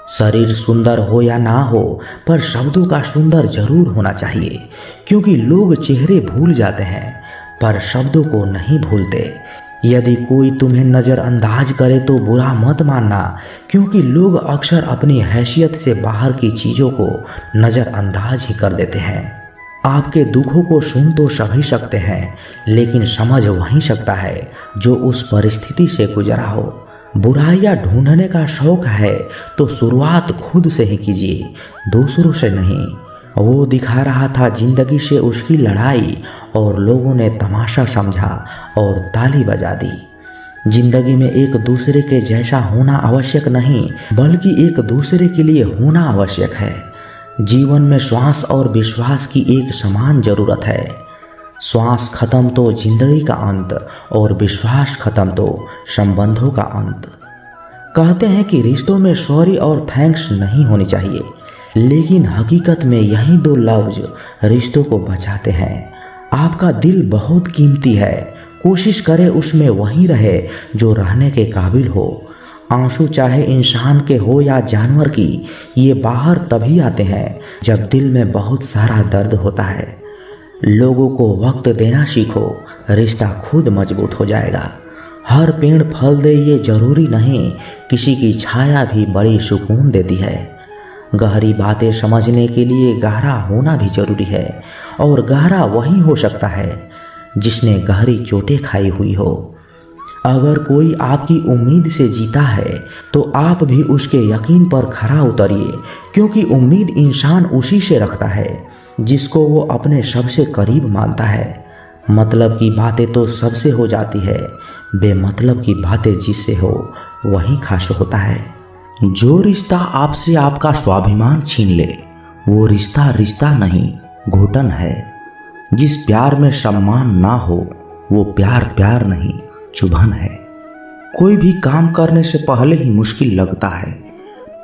शरीर सुंदर हो या ना हो, पर शब्दों का सुंदर जरूर होना चाहिए, क्योंकि लोग चेहरे भूल जाते हैं पर शब्दों को नहीं भूलते। यदि कोई तुम्हें नज़रअंदाज करे तो बुरा मत मानना, क्योंकि लोग अक्सर अपनी हैसियत से बाहर की चीज़ों को नज़रअंदाज ही कर देते हैं। आपके दुखों को सुन तो सभी सकते हैं, लेकिन समझ वही सकता है जो उस परिस्थिति से गुजरा हो। बुराइयां ढूंढने का शौक है तो शुरुआत खुद से ही कीजिए, दूसरों से नहीं। वो दिखा रहा था जिंदगी से उसकी लड़ाई और लोगों ने तमाशा समझा और ताली बजा दी। जिंदगी में एक दूसरे के जैसा होना आवश्यक नहीं, बल्कि एक दूसरे के लिए होना आवश्यक है। जीवन में श्वास और विश्वास की एक समान जरूरत है। श्वास खत्म तो जिंदगी का अंत, और विश्वास खत्म तो संबंधों का अंत। कहते हैं कि रिश्तों में सॉरी और थैंक्स नहीं होनी चाहिए, लेकिन हकीकत में यही दो लफ्ज रिश्तों को बचाते हैं। आपका दिल बहुत कीमती है, कोशिश करें उसमें वही रहे जो रहने के काबिल हो। आंसू चाहे इंसान के हो या जानवर की, ये बाहर तभी आते हैं जब दिल में बहुत सारा दर्द होता है। लोगों को वक्त देना सीखो, रिश्ता खुद मजबूत हो जाएगा। हर पेड़ फल दे ये जरूरी नहीं, किसी की छाया भी बड़ी सुकून देती है। गहरी बातें समझने के लिए गहरा होना भी जरूरी है, और गहरा वही हो सकता है जिसने गहरी चोटें खाई हुई हो। अगर कोई आपकी उम्मीद से जीता है तो आप भी उसके यकीन पर खरा उतरिए, क्योंकि उम्मीद इंसान उसी से रखता है जिसको वो अपने सबसे करीब मानता है। मतलब की बातें तो सबसे हो जाती है, बेमतलब की बातें जिससे हो वही खास होता है। जो रिश्ता आपसे आपका स्वाभिमान छीन ले, वो रिश्ता रिश्ता नहीं, घुटन है। जिस प्यार में सम्मान ना हो, वो प्यार प्यार नहीं, चुभन है। कोई भी काम करने से पहले ही मुश्किल लगता है,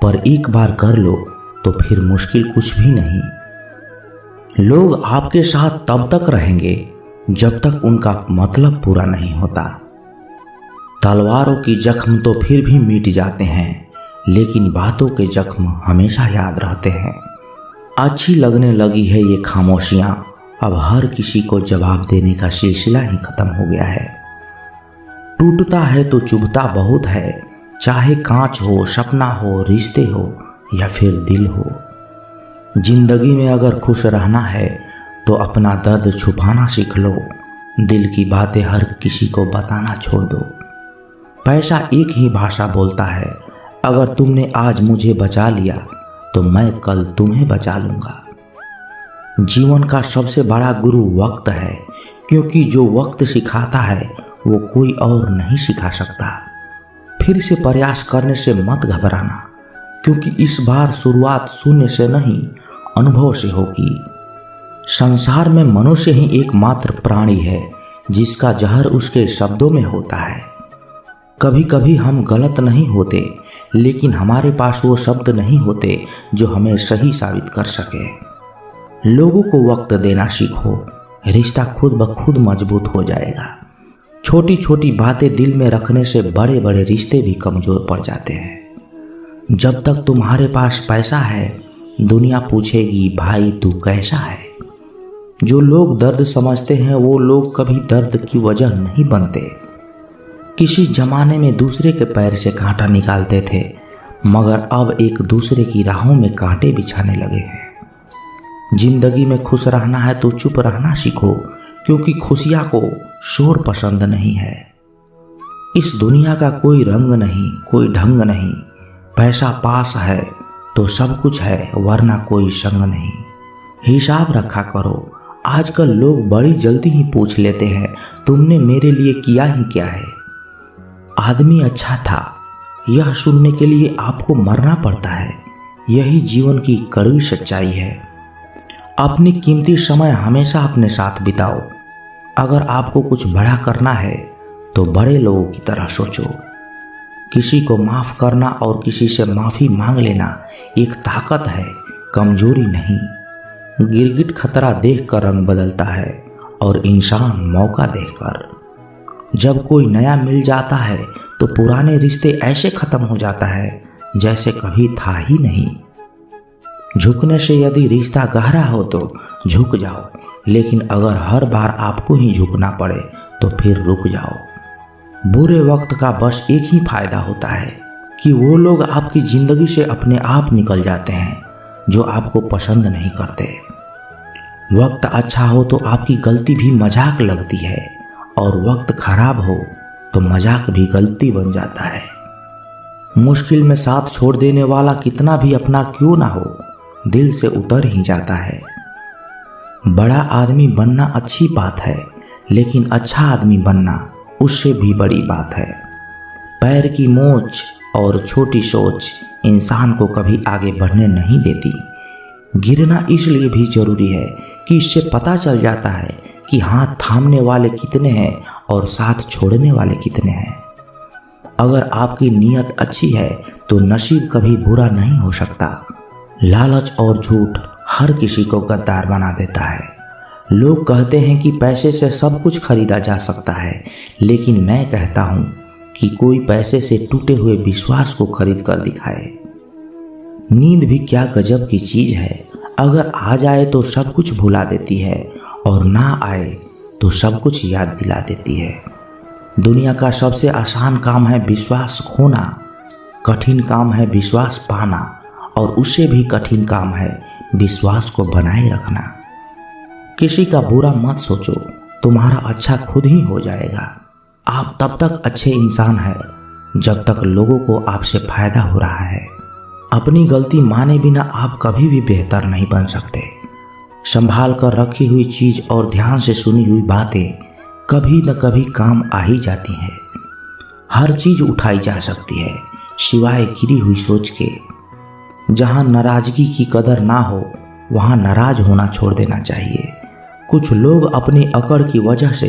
पर एक बार कर लो तो फिर मुश्किल कुछ भी नहीं। लोग आपके साथ तब तक रहेंगे जब तक उनका मतलब पूरा नहीं होता। तलवारों की जख्म तो फिर भी मिट जाते हैं, लेकिन बातों के जख्म हमेशा याद रहते हैं। अच्छी लगने लगी है ये खामोशियां, अब हर किसी को जवाब देने का सिलसिला ही खत्म हो गया है। टूटता है तो चुभता बहुत है, चाहे कांच हो, सपना हो, रिश्ते हो या फिर दिल हो। जिंदगी में अगर खुश रहना है तो अपना दर्द छुपाना सीख लो, दिल की बातें हर किसी को बताना छोड़ दो। पैसा एक ही भाषा बोलता है, अगर तुमने आज मुझे बचा लिया तो मैं कल तुम्हें बचा लूंगा। जीवन का सबसे बड़ा गुरु वक्त है, क्योंकि जो वक्त सिखाता है वो कोई और नहीं सिखा सकता। फिर से प्रयास करने से मत घबराना, क्योंकि इस बार शुरुआत शून्य से नहीं, अनुभव से होगी। संसार में मनुष्य ही एकमात्र प्राणी है जिसका जहर उसके शब्दों में होता है। कभी कभी हम गलत नहीं होते, लेकिन हमारे पास वो शब्द नहीं होते जो हमें सही साबित कर सके। लोगों को वक्त देना सीखो, रिश्ता खुद ब खुद मजबूत हो जाएगा। छोटी छोटी बातें दिल में रखने से बड़े बड़े रिश्ते भी कमजोर पड़ जाते हैं। जब तक तुम्हारे पास पैसा है, दुनिया पूछेगी भाई तू कैसा है। जो लोग दर्द समझते हैं वो लोग कभी दर्द की वजह नहीं बनते। किसी जमाने में दूसरे के पैर से कांटा निकालते थे, मगर अब एक दूसरे की राहों में कांटे बिछाने लगे हैं। जिंदगी में खुश रहना है तो चुप रहना सीखो, क्योंकि खुशियां को शोर पसंद नहीं है। इस दुनिया का कोई रंग नहीं, कोई ढंग नहीं। पैसा पास है तो सब कुछ है, वरना कोई संग नहीं। हिसाब रखा करो। आजकल लोग बड़ी जल्दी ही पूछ लेते हैं तुमने मेरे लिए किया ही क्या है। आदमी अच्छा था, यह सुनने के लिए आपको मरना पड़ता है। यही जीवन की कड़वी सच्चाई है। अपनी कीमती समय हमेशा अपने साथ बिताओ। अगर आपको कुछ बड़ा करना है तो बड़े लोगों की तरह सोचो। किसी को माफ करना और किसी से माफी मांग लेना एक ताकत है, कमजोरी नहीं। गिरगिट खतरा देखकर रंग बदलता है और इंसान मौका देखकर। जब कोई नया मिल जाता है तो पुराने रिश्ते ऐसे खत्म हो जाता है जैसे कभी था ही नहीं। झुकने से यदि रिश्ता गहरा हो तो झुक जाओ, लेकिन अगर हर बार आपको ही झुकना पड़े तो फिर रुक जाओ। बुरे वक्त का बस एक ही फायदा होता है कि वो लोग आपकी जिंदगी से अपने आप निकल जाते हैं जो आपको पसंद नहीं करते। वक्त अच्छा हो तो आपकी गलती भी मजाक लगती है, और वक्त खराब हो तो मजाक भी गलती बन जाता है। मुश्किल में साथ छोड़ देने वाला कितना भी अपना क्यों ना हो, दिल से उतर ही जाता है। बड़ा आदमी बनना अच्छी बात है, लेकिन अच्छा आदमी बनना उससे भी बड़ी बात है। पैर की मोच और छोटी सोच इंसान को कभी आगे बढ़ने नहीं देती। गिरना इसलिए भी जरूरी है कि इससे पता चल जाता है कि हाथ थामने वाले कितने हैं और साथ छोड़ने वाले कितने हैं। अगर आपकी नीयत अच्छी है तो नसीब कभी बुरा नहीं हो सकता। लालच और झूठ हर किसी को गद्दार बना देता है। लोग कहते हैं कि पैसे से सब कुछ खरीदा जा सकता है, लेकिन मैं कहता हूं कि कोई पैसे से टूटे हुए विश्वास को खरीद कर दिखाए। नींद भी क्या गजब की चीज है, अगर आ जाए तो सब कुछ भुला देती है और ना आए तो सब कुछ याद दिला देती है। दुनिया का सबसे आसान काम है विश्वास खोना, कठिन काम है विश्वास पाना, और उससे भी कठिन काम है विश्वास को बनाए रखना। किसी का बुरा मत सोचो, तुम्हारा अच्छा खुद ही हो जाएगा। आप तब तक अच्छे इंसान हैं जब तक लोगों को आपसे फायदा हो रहा है। अपनी गलती माने बिना आप कभी भी बेहतर नहीं बन सकते। संभाल कर रखी हुई चीज और ध्यान से सुनी हुई बातें कभी न कभी काम आ ही जाती हैं। हर चीज उठाई जा सकती है सिवाय गिरी हुई सोच के। जहां नाराजगी की कदर ना हो वहां नाराज होना छोड़ देना चाहिए। कुछ लोग अपनी अकड़ की वजह से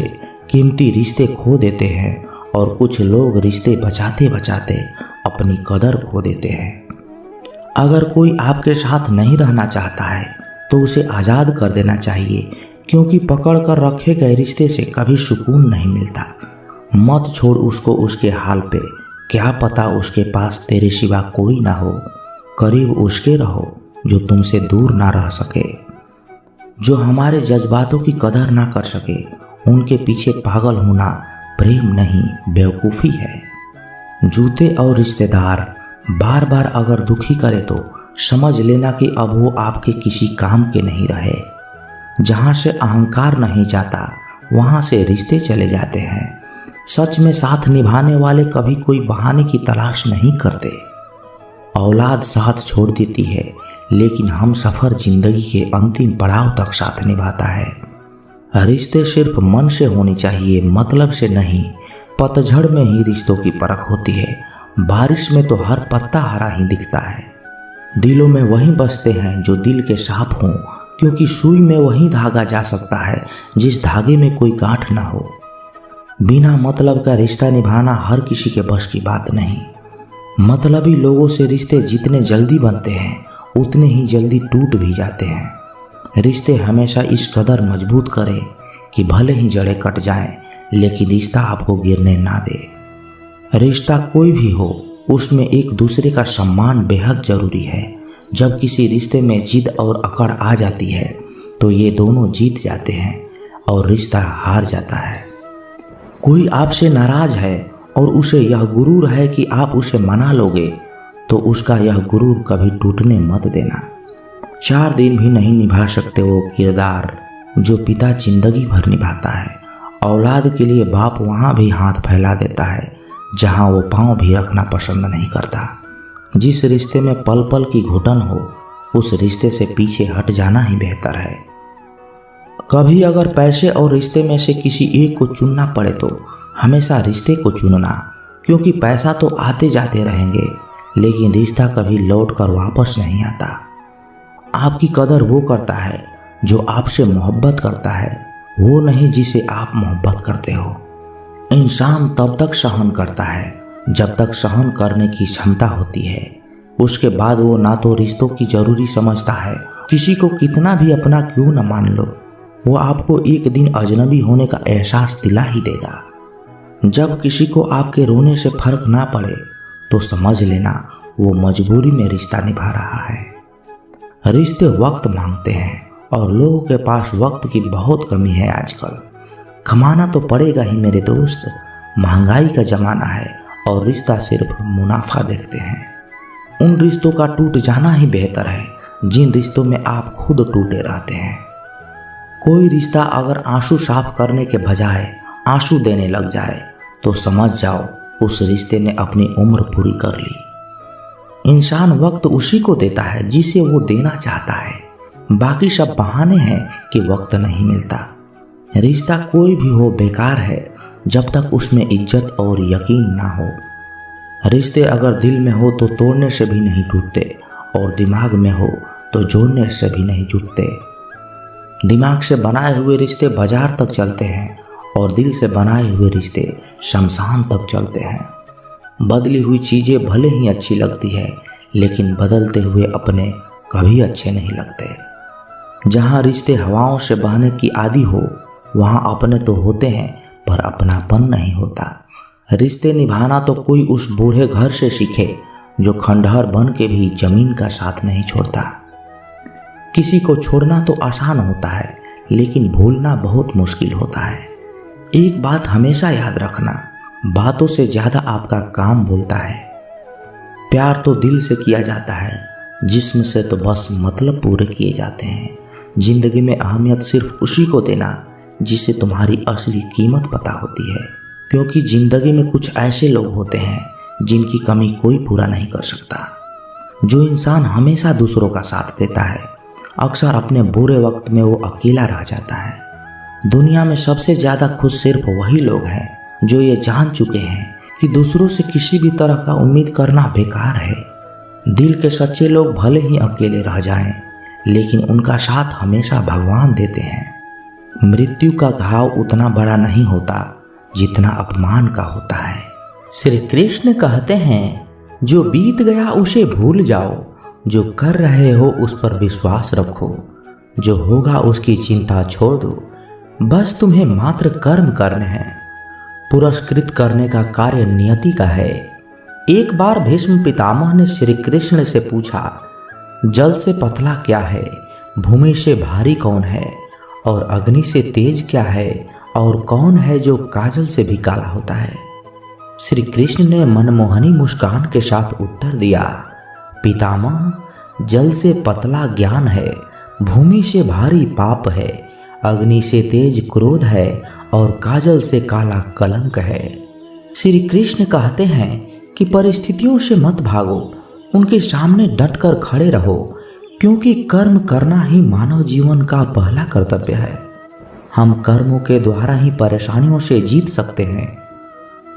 कीमती रिश्ते खो देते हैं, और कुछ लोग रिश्ते बचाते बचाते अपनी कदर खो देते हैं। अगर कोई आपके साथ नहीं रहना चाहता है तो उसे आज़ाद कर देना चाहिए, क्योंकि पकड़ कर रखे गए रिश्ते से कभी सुकून नहीं मिलता। मत छोड़ उसको उसके हाल पे, क्या पता उसके पास तेरे सिवा कोई ना हो। करीब उसके रहो जो तुमसे दूर ना रह सके। जो हमारे जज्बातों की कदर ना कर सके उनके पीछे पागल होना प्रेम नहीं बेवकूफ़ी है। जूते और रिश्तेदार बार बार अगर दुखी करे तो समझ लेना कि अब वो आपके किसी काम के नहीं रहे। जहाँ से अहंकार नहीं जाता वहाँ से रिश्ते चले जाते हैं। सच में साथ निभाने वाले कभी कोई बहाने की तलाश नहीं करते। औलाद साथ छोड़ देती है, लेकिन हम सफ़र जिंदगी के अंतिम पड़ाव तक साथ निभाता है। रिश्ते सिर्फ मन से होनी चाहिए, मतलब से नहीं। पतझड़ में ही रिश्तों की परख होती है, बारिश में तो हर पत्ता हरा ही दिखता है। दिलों में वही बसते हैं जो दिल के साफ हों, क्योंकि सुई में वही धागा जा सकता है जिस धागे में कोई गांठ ना हो। बिना मतलब का रिश्ता निभाना हर किसी के बस की बात नहीं। मतलबी लोगों से रिश्ते जितने जल्दी बनते हैं उतने ही जल्दी टूट भी जाते हैं। रिश्ते हमेशा इस कदर मजबूत करें कि भले ही जड़ें कट जाएं, लेकिन रिश्ता आपको गिरने ना दे। रिश्ता कोई भी हो, उसमें एक दूसरे का सम्मान बेहद जरूरी है। जब किसी रिश्ते में जिद और अकड़ आ जाती है तो ये दोनों जीत जाते हैं और रिश्ता हार जाता है। कोई आपसे नाराज है और उसे यह गुरूर है कि आप उसे मना लोगे, तो उसका यह गुरूर कभी टूटने मत देना। 4 दिन भी नहीं निभा सकते वो किरदार जो पिता जिंदगी भर निभाता है। औलाद के लिए बाप वहाँ भी हाथ फैला देता है जहाँ वो पाँव भी रखना पसंद नहीं करता। जिस रिश्ते में पल पल की घुटन हो उस रिश्ते से पीछे हट जाना ही बेहतर है। कभी अगर पैसे और रिश्ते में से किसी एक को चुनना पड़े तो हमेशा रिश्ते को चुनना, क्योंकि पैसा तो आते जाते रहेंगे लेकिन रिश्ता कभी लौट कर वापस नहीं आता। आपकी कदर वो करता है जो आपसे मोहब्बत करता है, वो नहीं जिसे आप मोहब्बत करते हो। इंसान तब तक सहन करता है जब तक सहन करने की क्षमता होती है। उसके बाद वो ना तो रिश्तों की जरूरी समझता है, किसी को कितना भी अपना क्यों न मान लो, वो आपको एक दिन अजनबी होने का एहसास दिला ही देगा। जब किसी को आपके रोने से फर्क ना पड़े तो समझ लेना वो मजबूरी में रिश्ता निभा रहा है। रिश्ते वक्त मांगते हैं और लोगों के पास वक्त की बहुत कमी है आजकल। कमाना तो पड़ेगा ही मेरे दोस्त, महंगाई का जमाना है और रिश्ता सिर्फ मुनाफा देखते हैं। उन रिश्तों का टूट जाना ही बेहतर है जिन रिश्तों में आप खुद टूटे रहते हैं। कोई रिश्ता अगर आंसू साफ करने के बजाय आंसू देने लग जाए तो समझ जाओ उस रिश्ते ने अपनी उम्र पूरी कर ली। इंसान वक्त उसी को देता है जिसे वो देना चाहता है, बाकी सब बहाने हैं कि वक्त नहीं मिलता। रिश्ता कोई भी हो बेकार है जब तक उसमें इज्जत और यकीन ना हो। रिश्ते अगर दिल में हो तो तोड़ने से भी नहीं टूटते और दिमाग में हो तो जोड़ने से भी नहीं जुटते। दिमाग से बनाए हुए रिश्ते बाजार तक चलते हैं और दिल से बनाए हुए रिश्ते शमशान तक चलते हैं। बदली हुई चीज़ें भले ही अच्छी लगती है लेकिन बदलते हुए अपने कभी अच्छे नहीं लगते। जहाँ रिश्ते हवाओं से बहने की आदी हो वहाँ अपने तो होते हैं पर अपनापन नहीं होता। रिश्ते निभाना तो कोई उस बूढ़े घर से सीखे जो खंडहर बन के भी जमीन का साथ नहीं छोड़ता। किसी को छोड़ना तो आसान होता है लेकिन भूलना बहुत मुश्किल होता है। एक बात हमेशा याद रखना, बातों से ज़्यादा आपका काम बोलता है। प्यार तो दिल से किया जाता है, जिस्म से तो बस मतलब पूरे किए जाते हैं। जिंदगी में अहमियत सिर्फ उसी को देना जिसे तुम्हारी असली कीमत पता होती है, क्योंकि जिंदगी में कुछ ऐसे लोग होते हैं जिनकी कमी कोई पूरा नहीं कर सकता। जो इंसान हमेशा दूसरों का साथ देता है अक्सर अपने बुरे वक्त में वो अकेला रह जाता है। दुनिया में सबसे ज़्यादा खुश सिर्फ वही लोग हैं जो ये जान चुके हैं कि दूसरों से किसी भी तरह का उम्मीद करना बेकार है। दिल के सच्चे लोग भले ही अकेले रह जाएं, लेकिन उनका साथ हमेशा भगवान देते हैं। मृत्यु का घाव उतना बड़ा नहीं होता जितना अपमान का होता है। श्री कृष्ण कहते हैं, जो बीत गया उसे भूल जाओ, जो कर रहे हो उस पर विश्वास रखो, जो होगा उसकी चिंता छोड़ दो, बस तुम्हें मात्र कर्म करने हैं। पुरस्कृत करने का कार्य नियति का है। एक बार भीष्म पितामह ने श्री कृष्ण से पूछा, जल से पतला क्या है, भूमि से भारी कौन है, और अग्नि से तेज क्या है, और कौन है जो काजल से भी काला होता है। श्री कृष्ण ने मनमोहनी मुस्कान के साथ उत्तर दिया, पितामह, जल से पतला ज्ञान है, भूमि से भारी पाप है, अग्नि से तेज क्रोध है और काजल से काला कलंक है। श्री कृष्ण कहते हैं कि परिस्थितियों से मत भागो, उनके सामने डटकर खड़े रहो, क्योंकि कर्म करना ही मानव जीवन का पहला कर्तव्य है। हम कर्मों के द्वारा ही परेशानियों से जीत सकते हैं।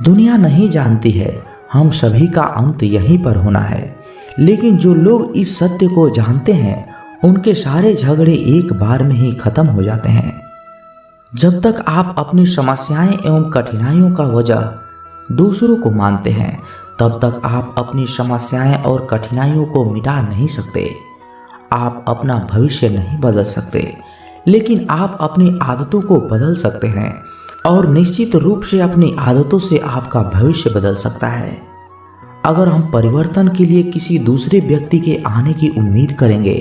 दुनिया नहीं जानती है हम सभी का अंत यहीं पर होना है, लेकिन जो लोग इस सत्य को जानते हैं उनके सारे झगड़े एक बार में ही खत्म हो जाते हैं। जब तक आप अपनी समस्याएं एवं कठिनाइयों का वजह दूसरों को मानते हैं तब तक आप अपनी समस्याएं और कठिनाइयों को मिटा नहीं सकते। आप अपना भविष्य नहीं बदल सकते, लेकिन आप अपनी आदतों को बदल सकते हैं और निश्चित रूप से अपनी आदतों से आपका भविष्य बदल सकता है। अगर हम परिवर्तन के लिए किसी दूसरे व्यक्ति के आने की उम्मीद करेंगे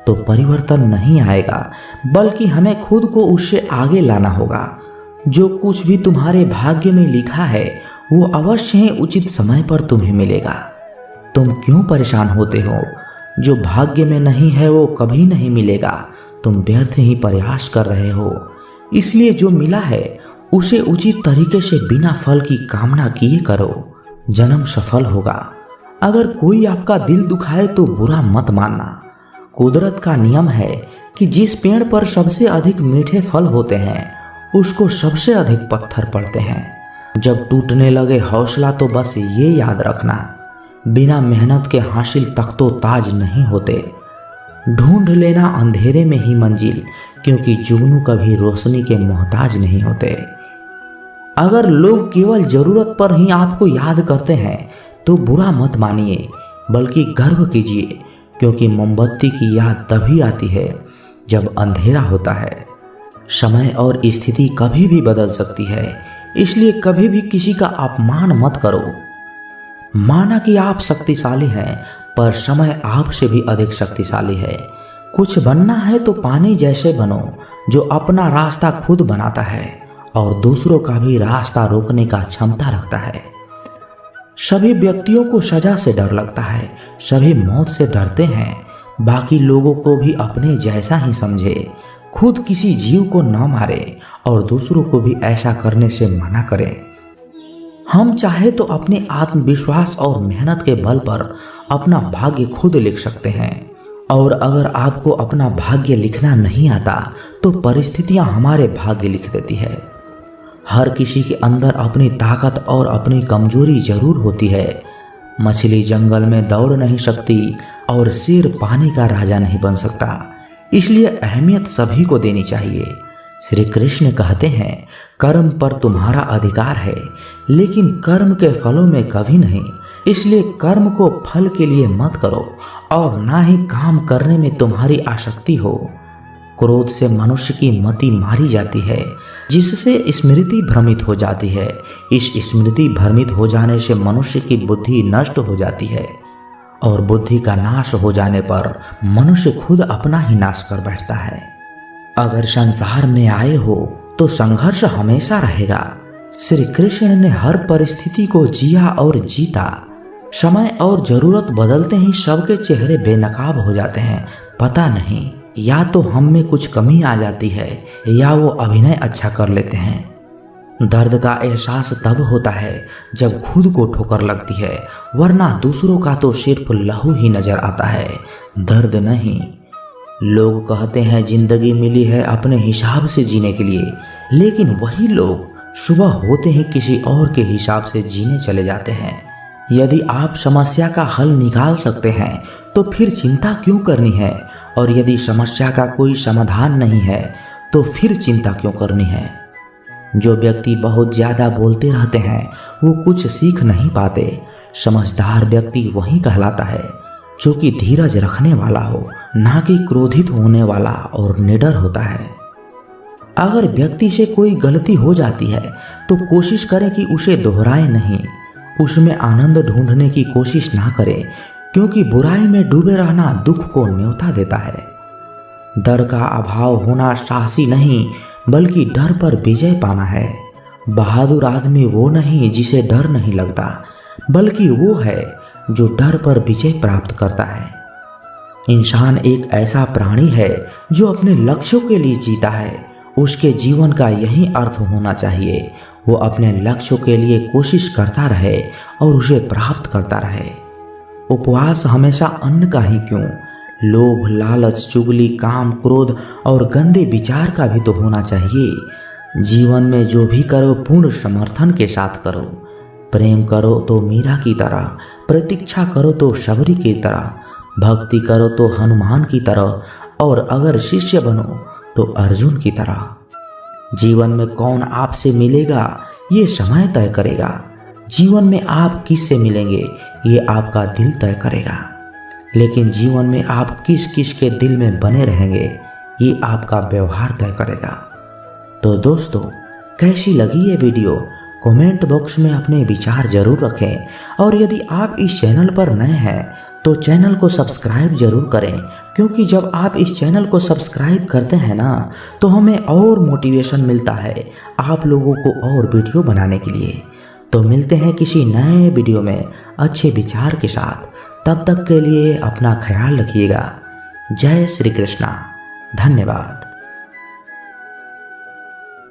तो परिवर्तन नहीं आएगा, बल्कि हमें खुद को उससे आगे लाना होगा। जो कुछ भी तुम्हारे भाग्य में लिखा है वो अवश्य ही उचित समय पर तुम्हें मिलेगा। तुम क्यों परेशान होते हो? जो भाग्य में नहीं है वो कभी नहीं मिलेगा। तुम व्यर्थ ही प्रयास कर रहे हो, इसलिए जो मिला है उसे उचित तरीके से बिना फल की कामना किए करो, जन्म सफल होगा। अगर कोई आपका दिल दुखाए तो बुरा मत मानना। कुदरत का नियम है कि जिस पेड़ पर सबसे अधिक मीठे फल होते हैं उसको सबसे अधिक पत्थर पड़ते हैं। जब टूटने लगे हौसला तो बस ये याद रखना, बिना मेहनत के हासिल तख्तो ताज नहीं होते। ढूंढ लेना अंधेरे में ही मंजिल, क्योंकि जुगनू कभी रोशनी के मोहताज नहीं होते। अगर लोग केवल जरूरत पर ही आपको याद करते हैं तो बुरा मत मानिए, बल्कि गर्व कीजिए, क्योंकि मोमबत्ती की याद तभी आती है जब अंधेरा होता है। समय और स्थिति कभी भी बदल सकती है, इसलिए कभी भी किसी का अपमान मत करो। माना कि आप शक्तिशाली हैं, पर समय आपसे भी अधिक शक्तिशाली है। कुछ बनना है तो पानी जैसे बनो, जो अपना रास्ता खुद बनाता है और दूसरों का भी रास्ता रोकने का क्षमता रखता है। सभी व्यक्तियों को सजा से डर लगता है, सभी मौत से डरते हैं। बाकी लोगों को भी अपने जैसा ही समझे। खुद किसी जीव को न मारे और दूसरों को भी ऐसा करने से मना करें। हम चाहे तो अपने आत्मविश्वास और मेहनत के बल पर अपना भाग्य खुद लिख सकते हैं। और अगर आपको अपना भाग्य लिखना नहीं आता तो परिस्थितियां हमारे भाग्य लिख देती है। हर किसी के अंदर अपनी ताकत और अपनी कमजोरी जरूर होती है। मछली जंगल में दौड़ नहीं सकती और शेर पानी का राजा नहीं बन सकता। इसलिए अहमियत सभी को देनी चाहिए। श्री कृष्ण कहते हैं, कर्म पर तुम्हारा अधिकार है, लेकिन कर्म के फलों में कभी नहीं। इसलिए कर्म को फल के लिए मत करो और ना ही काम करने में तुम्हारी आसक्ति हो। क्रोध से मनुष्य की मति मारी जाती है, जिससे स्मृति भ्रमित हो जाती है। इस स्मृति भ्रमित हो जाने से मनुष्य की बुद्धि नष्ट हो जाती है और बुद्धि का नाश हो जाने पर मनुष्य खुद अपना ही नाश कर बैठता है। अगर संसार में आए हो तो संघर्ष हमेशा रहेगा। श्री कृष्ण ने हर परिस्थिति को जिया और जीता। समय और जरूरत बदलते ही सबके चेहरे बेनकाब हो जाते हैं। पता नहीं, या तो हम में कुछ कमी आ जाती है या वो अभिनय अच्छा कर लेते हैं। दर्द का एहसास तब होता है जब खुद को ठोकर लगती है, वरना दूसरों का तो सिर्फ लहू ही नजर आता है, दर्द नहीं। लोग कहते हैं जिंदगी मिली है अपने हिसाब से जीने के लिए, लेकिन वही लोग सुबह होते ही किसी और के हिसाब से जीने चले जाते हैं। यदि आप समस्या का हल निकाल सकते हैं तो फिर चिंता क्यों करनी है, और यदि समस्या का कोई समाधान नहीं है तो फिर चिंता क्यों करनी है। जो व्यक्ति बहुत ज्यादा बोलते रहते हैं वो कुछ सीख नहीं पाते। समझदार व्यक्ति वही कहलाता है जो कि धीरज रखने वाला हो, ना कि क्रोधित होने वाला और निडर होता है। अगर व्यक्ति से कोई गलती हो जाती है तो कोशिश करें कि उसे दोहराए नहीं, उसमें आनंद ढूंढने की कोशिश ना करें, क्योंकि बुराई में डूबे रहना दुख को न्योता देता है। डर का अभाव होना साहसी नहीं, बल्कि डर पर विजय पाना है। बहादुर आदमी वो नहीं जिसे डर नहीं लगता, बल्कि वो है जो डर पर विजय प्राप्त करता है। इंसान एक ऐसा प्राणी है जो अपने लक्ष्यों के लिए जीता है। उसके जीवन का यही अर्थ होना चाहिए। वो अपने लक्ष्यों के लिए कोशिश करता रहे और उसे प्राप्त करता रहे। उपवास हमेशा अन्न का ही क्यों, लोभ, लालच, चुगली, काम, क्रोध और गंदे विचार का भी तो होना चाहिए। जीवन में जो भी करो पूर्ण समर्थन के साथ करो। प्रेम करो तो मीरा की तरह, प्रतीक्षा करो तो शबरी की तरह, भक्ति करो तो हनुमान की तरह, और अगर शिष्य बनो तो अर्जुन की तरह। जीवन में कौन आपसे मिलेगा ये समय तय करेगा। जीवन में आप किससे मिलेंगे ये आपका दिल तय करेगा। लेकिन जीवन में आप किस किस के दिल में बने रहेंगे ये आपका व्यवहार तय करेगा। तो दोस्तों, कैसी लगी ये वीडियो कमेंट बॉक्स में अपने विचार जरूर रखें। और यदि आप इस चैनल पर नए हैं तो चैनल को सब्सक्राइब जरूर करें, क्योंकि जब आप इस चैनल को सब्सक्राइब करते हैं ना तो हमें और मोटिवेशन मिलता है आप लोगों को और वीडियो बनाने के लिए। तो मिलते हैं किसी नए वीडियो में अच्छे विचार के साथ। तब तक के लिए अपना ख्याल रखिएगा। जय श्री कृष्णा। धन्यवाद।